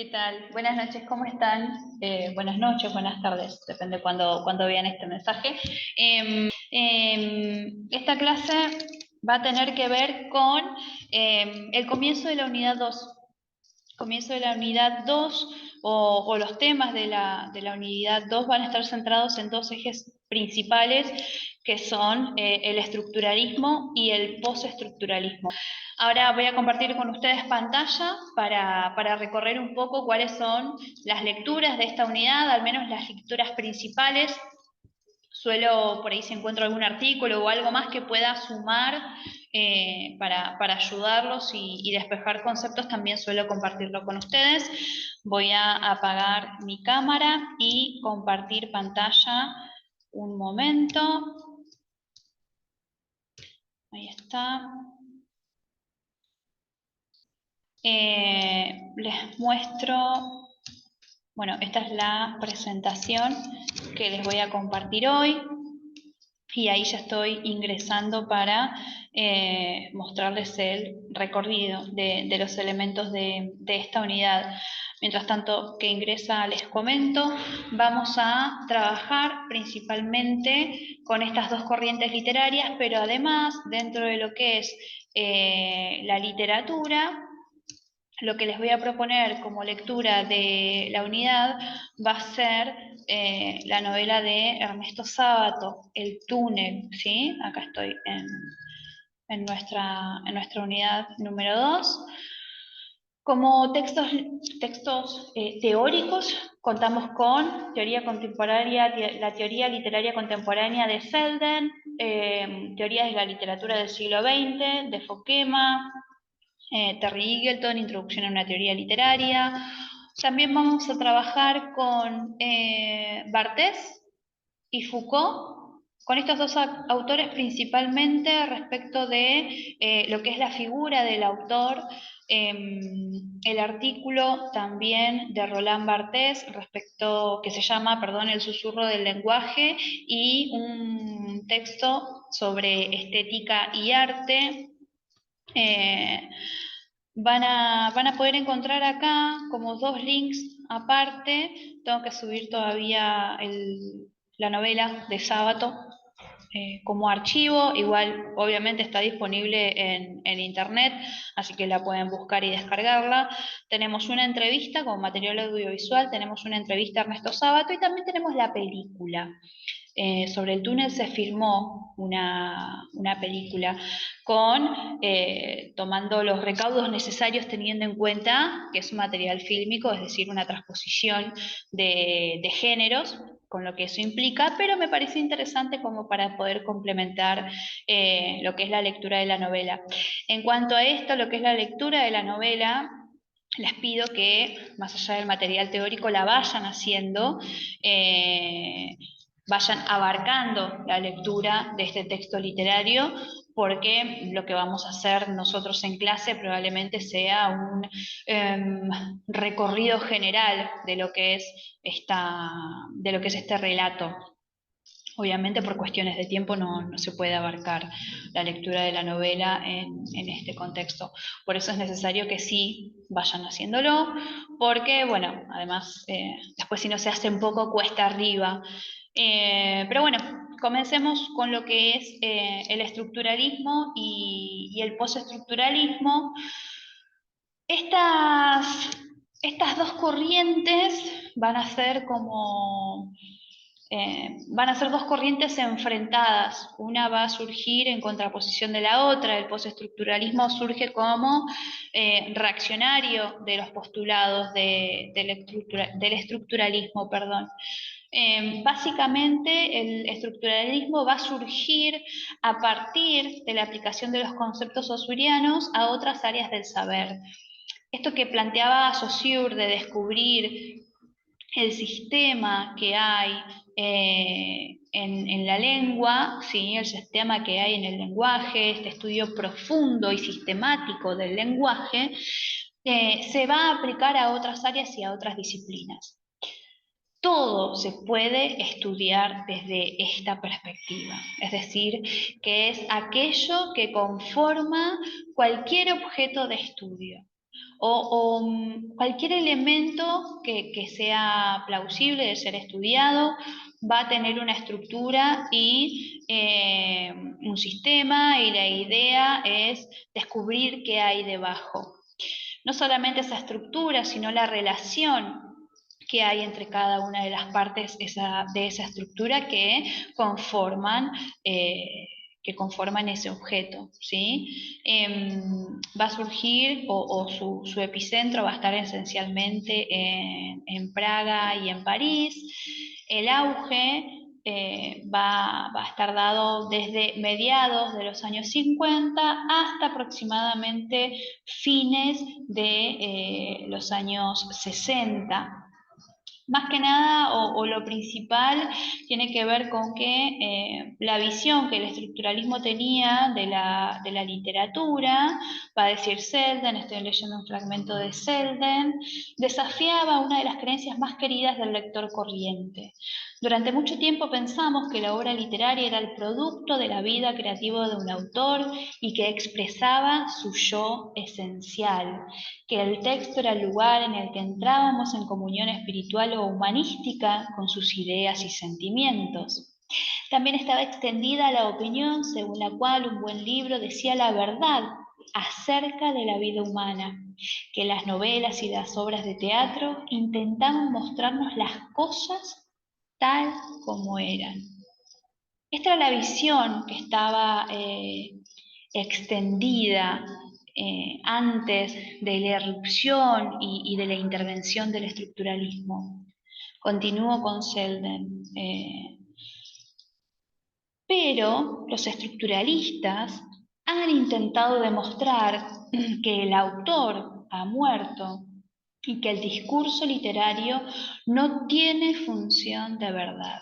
¿Qué tal? Buenas noches, ¿cómo están? Buenas noches, buenas tardes, depende cuando vean este mensaje. Esta clase va a tener que ver con el comienzo de la unidad 2. Comienzo de la unidad 2 o los temas de la unidad 2 van a estar centrados en dos ejes principales que son el estructuralismo y el postestructuralismo. Ahora voy a compartir con ustedes pantalla para recorrer un poco cuáles son las lecturas de esta unidad, al menos las lecturas principales. Suelo, por ahí si encuentro algún artículo o algo más que pueda sumar para ayudarlos y despejar conceptos, también suelo compartirlo con ustedes. Voy a apagar mi cámara y compartir pantalla un momento. Ahí está. Les muestro, bueno, esta es la presentación que les voy a compartir hoy. Y ahí ya estoy ingresando para mostrarles el recorrido de los elementos de esta unidad. Mientras tanto que ingresa les comento, vamos a trabajar principalmente con estas dos corrientes literarias, pero además dentro de lo que es la literatura, lo que les voy a proponer como lectura de la unidad va a ser la novela de Ernesto Sábato, El túnel, ¿sí? Acá estoy en nuestra unidad número 2. Como textos teóricos, contamos con teoría contemporánea, la teoría literaria contemporánea de Selden, teorías de la literatura del siglo XX, de Fokema, Terry Eagleton, Introducción a una teoría literaria. También vamos a trabajar con Barthes y Foucault, con estos dos autores principalmente respecto de lo que es la figura del autor, el artículo también de Roland Barthes respecto, que se llama, perdón, El susurro del lenguaje, y un texto sobre estética y arte. Van a poder encontrar acá como dos links aparte. Tengo que subir todavía la novela de Sábato como archivo. Igual obviamente está disponible en internet, así que la pueden buscar y descargarla. Tenemos una entrevista como material audiovisual, tenemos una entrevista a Ernesto Sábato y también tenemos la película. Sobre el túnel se filmó una película tomando los recaudos necesarios, teniendo en cuenta que es un material fílmico, es decir, una transposición de géneros, con lo que eso implica, pero me parece interesante como para poder complementar lo que es la lectura de la novela. En cuanto a esto, lo que es la lectura de la novela, les pido que, más allá del material teórico, la vayan haciendo, vayan abarcando la lectura de este texto literario, porque lo que vamos a hacer nosotros en clase probablemente sea un recorrido general de lo que es este relato. Obviamente por cuestiones de tiempo no se puede abarcar la lectura de la novela en este contexto. Por eso es necesario que sí vayan haciéndolo, porque, bueno, además, después si no se hace un poco cuesta arriba. Pero bueno, comencemos con lo que es el estructuralismo y el postestructuralismo. Estas dos corrientes van a ser dos corrientes enfrentadas. Una va a surgir en contraposición de la otra. El postestructuralismo surge como reaccionario de los postulados del estructuralismo, perdón. Básicamente el estructuralismo va a surgir a partir de la aplicación de los conceptos saussurianos a otras áreas del saber. Esto que planteaba Saussure de descubrir el sistema que hay en la lengua, ¿sí? El sistema que hay en el lenguaje, este estudio profundo y sistemático del lenguaje, se va a aplicar a otras áreas y a otras disciplinas. Todo se puede estudiar desde esta perspectiva, es decir, que es aquello que conforma cualquier objeto de estudio. cualquier elemento que sea plausible de ser estudiado va a tener una estructura y un sistema, y la idea es descubrir qué hay debajo. No solamente esa estructura, sino la relación que hay entre cada una de las partes de esa estructura conforman, eh, que conforman ese objeto, ¿sí? Va a surgir, o su epicentro va a estar esencialmente en Praga y en París. El auge va a estar dado desde mediados de los años 50 hasta aproximadamente fines de los años 60. Más que nada, o lo principal, tiene que ver con que la visión que el estructuralismo tenía de la literatura, va a decir Selden, estoy leyendo un fragmento de Selden, desafiaba una de las creencias más queridas del lector corriente. Durante mucho tiempo pensamos que la obra literaria era el producto de la vida creativa de un autor y que expresaba su yo esencial, que el texto era el lugar en el que entrábamos en comunión espiritual o humanística con sus ideas y sentimientos. También estaba extendida la opinión según la cual un buen libro decía la verdad acerca de la vida humana, que las novelas y las obras de teatro intentaban mostrarnos las cosas tal como eran. Esta era la visión que estaba extendida antes de la irrupción y de la intervención del estructuralismo. Continúo con Selden. Pero los estructuralistas han intentado demostrar que el autor ha muerto y que el discurso literario no tiene función de verdad.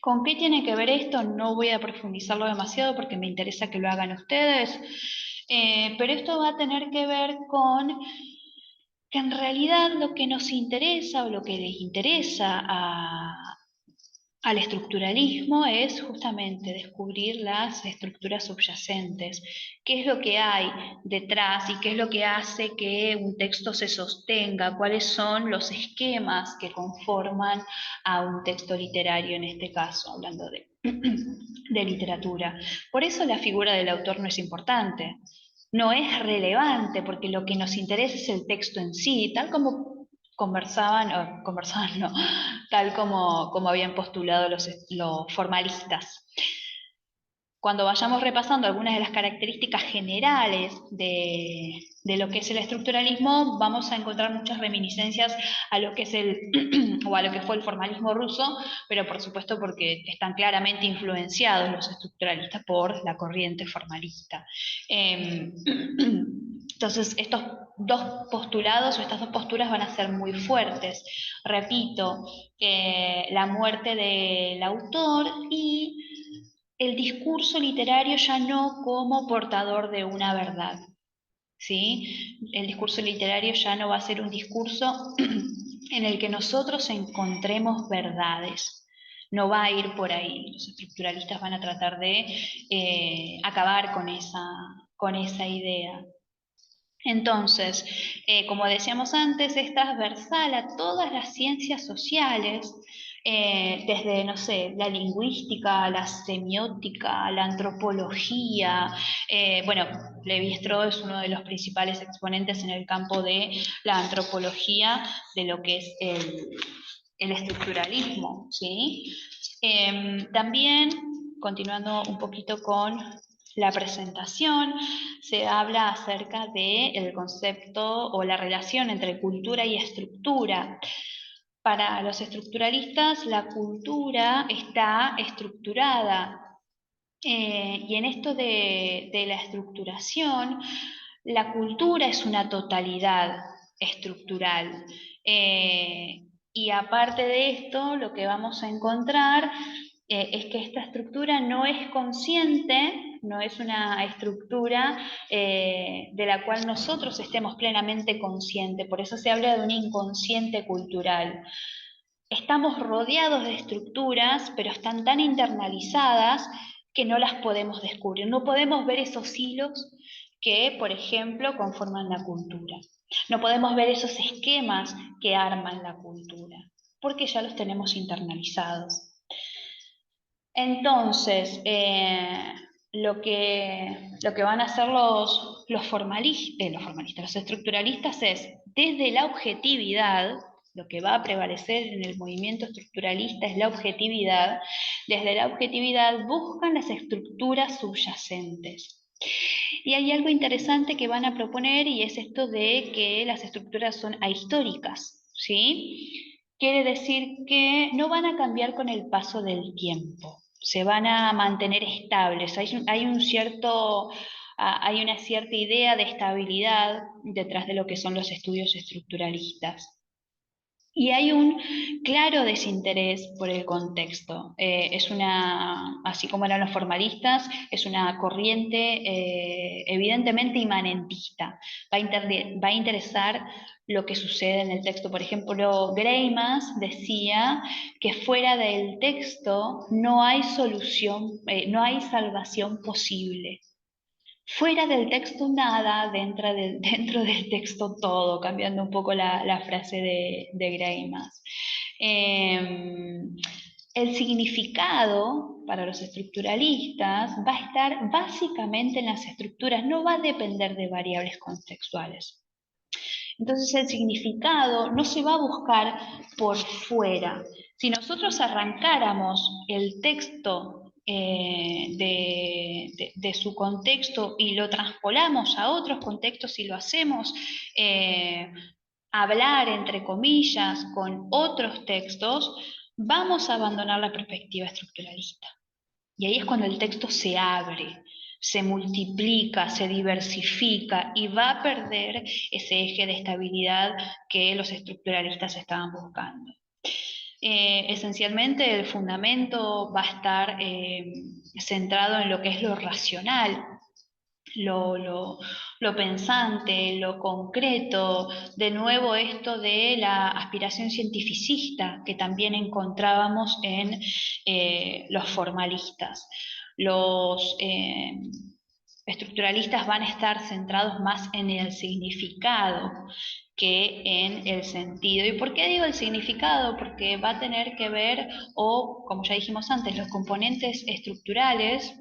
¿Con qué tiene que ver esto? No voy a profundizarlo demasiado porque me interesa que lo hagan ustedes, pero esto va a tener que ver con que en realidad lo que nos interesa o lo que les interesa al estructuralismo es justamente descubrir las estructuras subyacentes, qué es lo que hay detrás y qué es lo que hace que un texto se sostenga, cuáles son los esquemas que conforman a un texto literario, en este caso, hablando de literatura. Por eso la figura del autor no es importante, no es relevante, porque lo que nos interesa es el texto en sí, tal como conversaban no, tal como habían postulado los formalistas. Cuando vayamos repasando algunas de las características generales de lo que es el estructuralismo, vamos a encontrar muchas reminiscencias a lo que es o a lo que fue el formalismo ruso, pero por supuesto porque están claramente influenciados los estructuralistas por la corriente formalista. Entonces, estos dos postulados o estas dos posturas van a ser muy fuertes. Repito, la muerte del autor y el discurso literario ya no como portador de una verdad, ¿sí? El discurso literario ya no va a ser un discurso en el que nosotros encontremos verdades. No va a ir por ahí. Los estructuralistas van a tratar de acabar con esa idea. Entonces, como decíamos antes, es transversal a todas las ciencias sociales, desde, no sé, la lingüística, la semiótica, la antropología. Bueno, Levi-Strauss es uno de los principales exponentes en el campo de la antropología, de lo que es el estructuralismo, ¿sí? También, continuando un poquito con la presentación, se habla acerca del concepto o la relación entre cultura y estructura. Para los estructuralistas, la cultura está estructurada. Y en esto de la estructuración, la cultura es una totalidad estructural. Y aparte de esto, lo que vamos a encontrar es que esta estructura no es consciente, no es una estructura de la cual nosotros estemos plenamente conscientes. Por eso se habla de un inconsciente cultural. Estamos rodeados de estructuras, pero están tan internalizadas que no las podemos descubrir. No podemos ver esos hilos que, por ejemplo, conforman la cultura. No podemos ver esos esquemas que arman la cultura, porque ya los tenemos internalizados. Entonces, lo que van a hacer los formalistas, los estructuralistas es, desde la objetividad, lo que va a prevalecer en el movimiento estructuralista es la objetividad, desde la objetividad buscan las estructuras subyacentes. Y hay algo interesante que van a proponer y es esto de que las estructuras son ahistóricas, ¿sí? Quiere decir que no van a cambiar con el paso del tiempo, se van a mantener estables. Hay una cierta idea de estabilidad detrás de lo que son los estudios estructuralistas. Y hay un claro desinterés por el contexto. Así como eran los formalistas, es una corriente evidentemente imanentista. Va a interesar lo que sucede en el texto. Por ejemplo, Greimas decía que fuera del texto no hay solución, no hay salvación posible. Fuera del texto nada, dentro del texto todo, cambiando un poco la frase de Greimas. El significado para los estructuralistas va a estar básicamente en las estructuras, no va a depender de variables contextuales. Entonces el significado no se va a buscar por fuera. Si nosotros arrancáramos el texto de su contexto y lo traspolamos a otros contextos y lo hacemos hablar, entre comillas, con otros textos, vamos a abandonar la perspectiva estructuralista. Y ahí es cuando el texto se abre, se multiplica, se diversifica y va a perder ese eje de estabilidad que los estructuralistas estaban buscando. Esencialmente el fundamento va a estar centrado en lo que es lo racional, lo pensante, lo concreto, de nuevo esto de la aspiración cientificista que también encontrábamos en los formalistas. Los estructuralistas van a estar centrados más en el significado que en el sentido. ¿Y por qué digo el significado? Porque va a tener que ver, o como ya dijimos antes, los componentes estructurales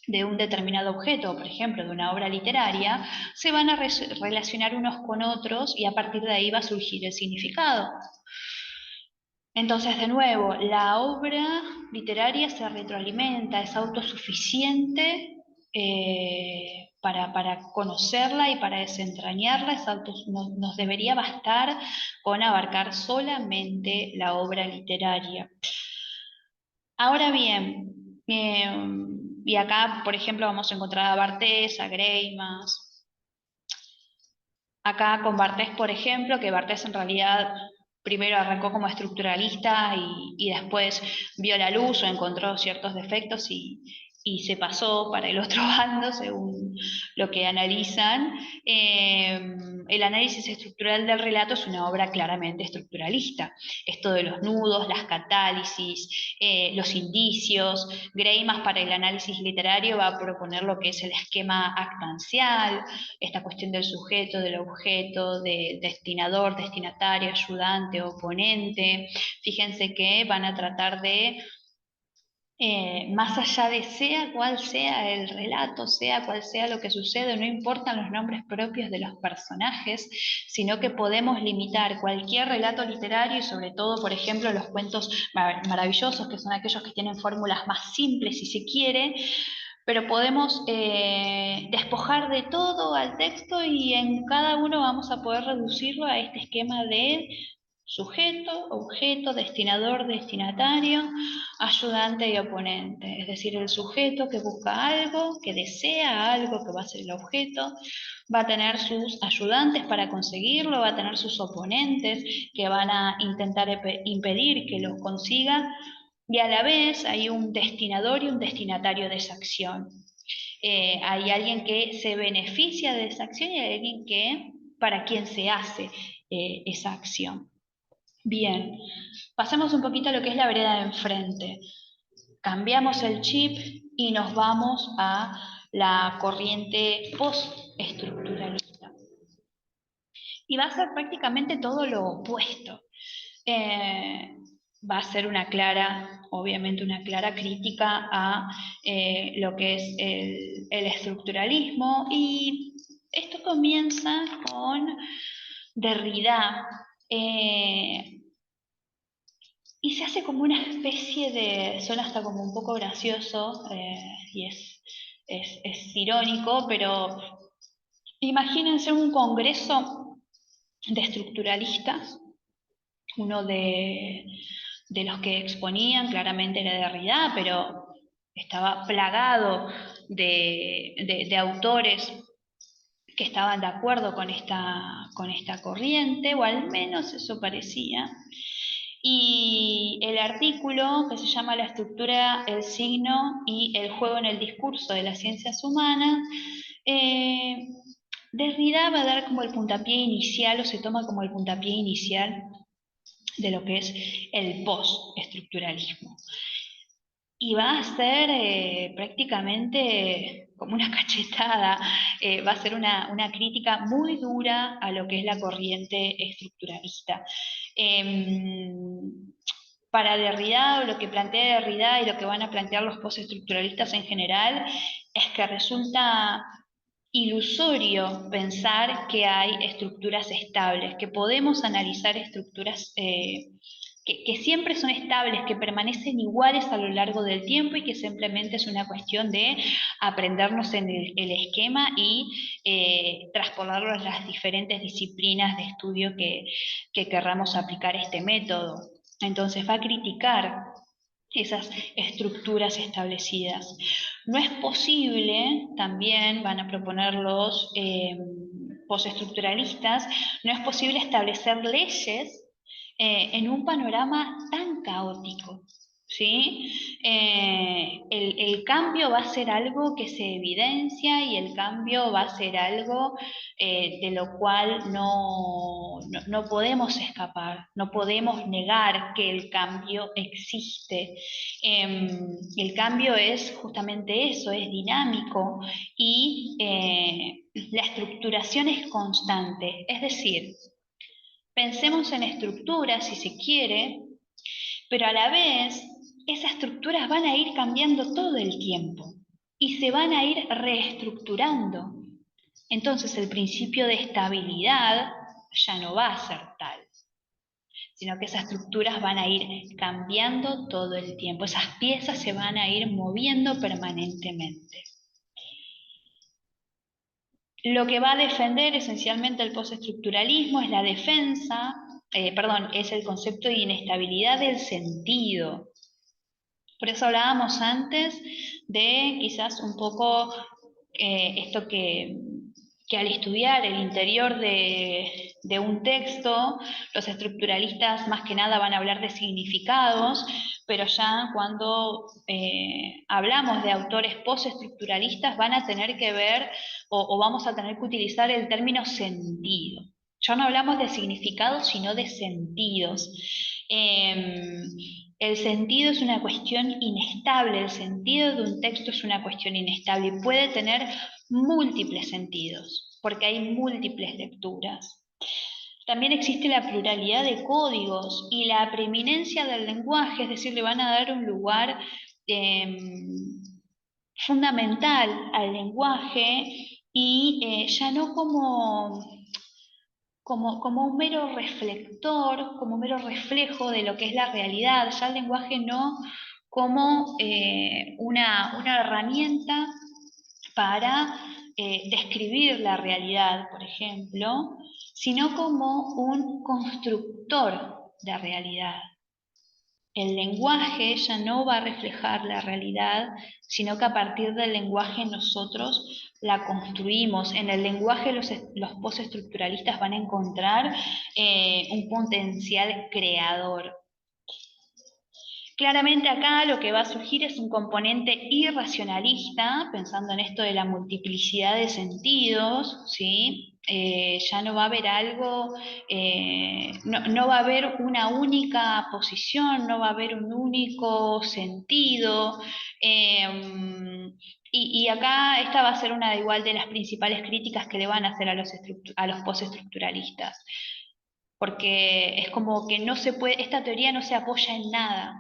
de un determinado objeto, por ejemplo, de una obra literaria, se van a relacionar unos con otros y a partir de ahí va a surgir el significado. Entonces, de nuevo, la obra literaria se retroalimenta, es autosuficiente para conocerla y para desentrañarla, nos debería bastar con abarcar solamente la obra literaria. Ahora bien, y acá, por ejemplo, vamos a encontrar a Barthes, a Greimas. Acá con Barthes, por ejemplo, que Barthes en realidad primero arrancó como estructuralista y después vio la luz o encontró ciertos defectos y se pasó para el otro bando según lo que analizan. El análisis estructural del relato es una obra claramente estructuralista. Esto de los nudos, las catálisis, los indicios. Greimas para el análisis literario va a proponer lo que es el esquema actancial, esta cuestión del sujeto, del objeto, de destinador, destinatario, ayudante, oponente. Fíjense que van a tratar de más allá de sea cual sea el relato, sea cual sea lo que sucede, no importan los nombres propios de los personajes, sino que podemos limitar cualquier relato literario y sobre todo, por ejemplo, los cuentos maravillosos, que son aquellos que tienen fórmulas más simples si se quiere, pero podemos despojar de todo al texto y en cada uno vamos a poder reducirlo a este esquema de sujeto, objeto, destinador, destinatario, ayudante y oponente. Es decir, el sujeto que busca algo, que desea algo, que va a ser el objeto, va a tener sus ayudantes para conseguirlo, va a tener sus oponentes que van a intentar impedir que lo consiga, y a la vez hay un destinador y un destinatario de esa acción. Hay alguien que se beneficia de esa acción y hay alguien para quien se hace esa acción. Bien, pasemos un poquito a lo que es la vereda de enfrente. Cambiamos el chip y nos vamos a la corriente postestructuralista. Y va a ser prácticamente todo lo opuesto. Va a ser obviamente una clara crítica a lo que es el estructuralismo, y esto comienza con Derrida, y se hace como una especie de, suena hasta como un poco gracioso, y es irónico, pero imagínense un congreso de estructuralistas. Uno de los que exponían claramente era Derrida, pero estaba plagado de autores que estaban de acuerdo con esta corriente, o al menos eso parecía. Y el artículo, que se llama La estructura, el signo y el juego en el discurso de las ciencias humanas, Derrida va a dar como el puntapié inicial, o se toma como el puntapié inicial de lo que es el postestructuralismo. Y va a ser prácticamente como una cachetada, va a ser una crítica muy dura a lo que es la corriente estructuralista. Para Derrida, lo que plantea Derrida y lo que van a plantear los postestructuralistas en general, es que resulta ilusorio pensar que hay estructuras estables, que podemos analizar estructuras que siempre son estables, que permanecen iguales a lo largo del tiempo, y que simplemente es una cuestión de aprendernos en el esquema y traspolarlo a las diferentes disciplinas de estudio que querramos aplicar este método. Entonces va a criticar esas estructuras establecidas. No es posible, también van a proponer los postestructuralistas, no es posible establecer leyes en un panorama tan caótico. ¿Sí? El cambio va a ser algo que se evidencia, y el cambio va a ser algo de lo cual no podemos escapar, no podemos negar que el cambio existe. El cambio es justamente eso, es dinámico, y la estructuración es constante. Es decir, pensemos en estructuras si se quiere, pero a la vez esas estructuras van a ir cambiando todo el tiempo y se van a ir reestructurando. Entonces el principio de estabilidad ya no va a ser tal, sino que esas estructuras van a ir cambiando todo el tiempo. Esas piezas se van a ir moviendo permanentemente. Lo que va a defender esencialmente el postestructuralismo es la defensa, es el concepto de inestabilidad del sentido. Por eso hablábamos antes de quizás un poco esto que al estudiar el interior de un texto, los estructuralistas más que nada van a hablar de significados, pero ya cuando hablamos de autores postestructuralistas van a tener que ver, o vamos a tener que utilizar el término sentido. Ya no hablamos de significados, sino de sentidos. El sentido es una cuestión inestable, el sentido de un texto es una cuestión inestable y puede tener múltiples sentidos, porque hay múltiples lecturas. También existe la pluralidad de códigos y la preeminencia del lenguaje, es decir, le van a dar un lugar fundamental al lenguaje, y ya no como un mero reflector, como un mero reflejo de lo que es la realidad, ya el lenguaje no como una herramienta para describir la realidad, por ejemplo, sino como un constructor de realidad. El lenguaje ya no va a reflejar la realidad, sino que a partir del lenguaje nosotros la construimos. En el lenguaje los postestructuralistas van a encontrar un potencial creador. Claramente acá lo que va a surgir es un componente irracionalista, pensando en esto de la multiplicidad de sentidos, ¿sí? Ya no va a haber algo, no va a haber una única posición, no va a haber un único sentido. Y acá esta va a ser una igual de las principales críticas que le van a hacer a los postestructuralistas, porque es como que no se puede, esta teoría no se apoya en nada,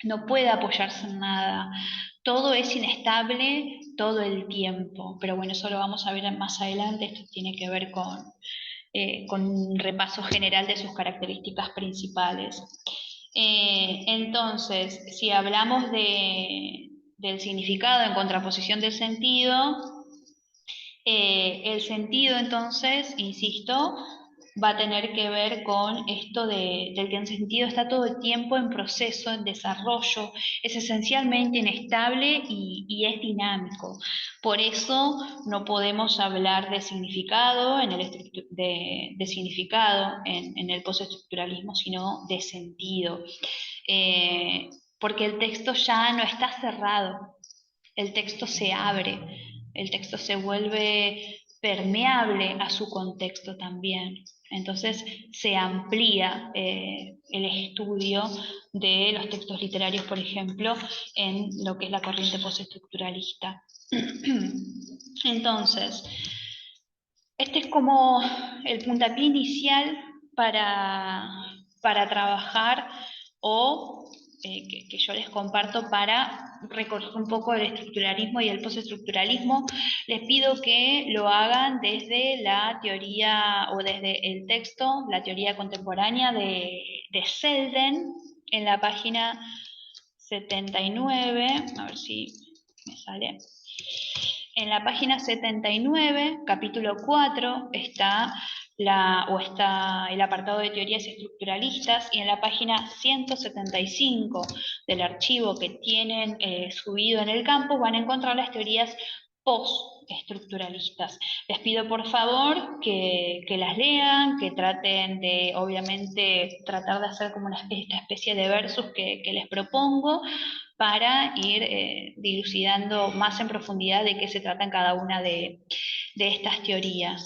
no puede apoyarse en nada. Todo es inestable todo el tiempo, pero bueno, eso lo vamos a ver más adelante. Esto tiene que ver con un repaso general de sus características principales. Entonces, si hablamos del significado en contraposición del sentido, el sentido entonces, insisto, va a tener que ver con esto del que el sentido está todo el tiempo en proceso, en desarrollo, es esencialmente inestable y es dinámico. Por eso no podemos hablar de significado de significado en el postestructuralismo, sino de sentido. Eh, Porque el texto ya no está cerrado, el texto se abre, el texto se vuelve permeable a su contexto también. Entonces se amplía el estudio de los textos literarios, por ejemplo, en lo que es la corriente postestructuralista. Entonces, este es como el puntapié inicial para trabajar o que yo les comparto para recorrer un poco el estructuralismo y el postestructuralismo. Les pido que lo hagan desde la teoría o desde el texto, la teoría contemporánea de Selden, en la página 79, a ver si me sale. En la página 79, capítulo 4, está el apartado de teorías estructuralistas, y en la página 175 del archivo que tienen subido en el campus van a encontrar las teorías postestructuralistas. Les pido por favor que las lean, que traten de, obviamente, tratar de hacer como esta especie de versus que les propongo, para ir dilucidando más en profundidad de qué se tratan cada una de estas teorías.